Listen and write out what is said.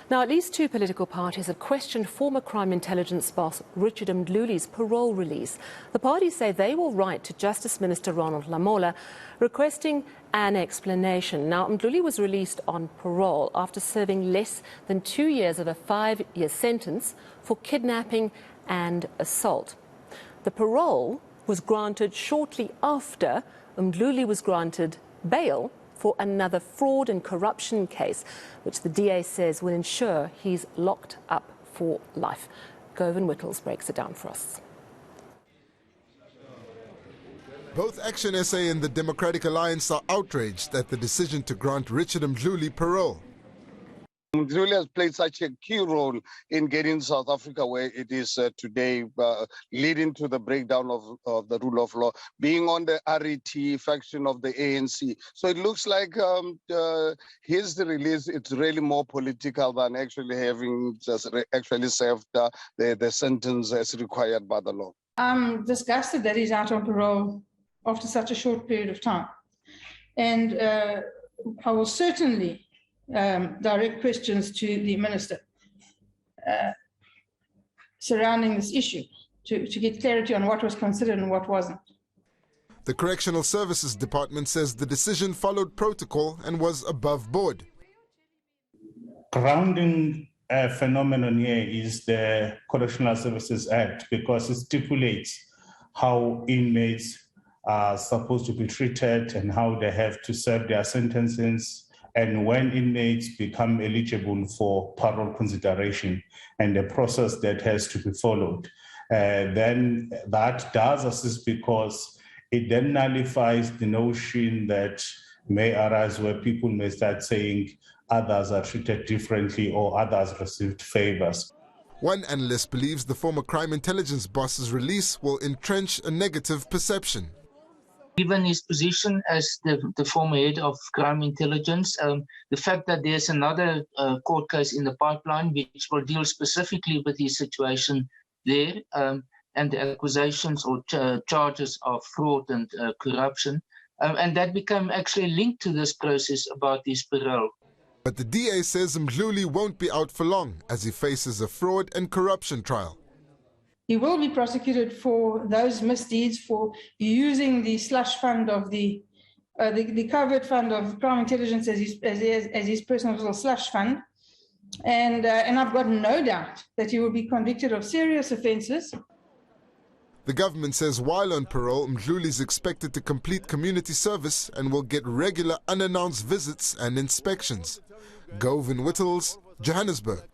Now, at least two political parties have questioned former crime intelligence boss Richard Mdluli's parole release. The parties say they will write to Justice Minister Ronald Lamola requesting an explanation. Now, Mdluli was released on parole after serving less than 2 years of a 5-year sentence for kidnapping and assault. The parole was granted shortly after Mdluli was granted bail for another fraud and corruption case, which the DA says will ensure he's locked up for life. Govan Whittles breaks it down for us. Both Action SA and the Democratic Alliance are outraged at the decision to grant Richard Mdluli parole. Mdluli has played such a key role in getting South Africa where it is today, leading to the breakdown of the rule of law, being on the RET faction of the ANC. So it looks like his release, it's really more political than actually having just actually served the sentence as required by the law. I'm disgusted that he's out on parole after such a short period of time. And I will certainly direct questions to the Minister surrounding this issue to get clarity on what was considered and what wasn't. The Correctional Services Department says the decision followed protocol and was above board. Grounding phenomenon here is the Correctional Services Act, because it stipulates how inmates are supposed to be treated and how they have to serve their sentences, and when inmates become eligible for parole consideration and the process that has to be followed. Then that does assist, because it then nullifies the notion that may arise where people may start saying others are treated differently or others received favors. One analyst believes the former crime intelligence boss's release will entrench a negative perception. Given his position as the former head of crime intelligence, the fact that there's another court case in the pipeline which will deal specifically with his situation there, and the accusations or charges of fraud and corruption, and that became actually linked to this process about his parole. But the DA says Mdluli won't be out for long as he faces a fraud and corruption trial. He will be prosecuted for those misdeeds, for using the slush fund of the covert fund of crime intelligence as his personal little slush fund. And I've got no doubt that he will be convicted of serious offences. The government says while on parole, Mdluli is expected to complete community service and will get regular unannounced visits and inspections. Govan Whittles, Johannesburg.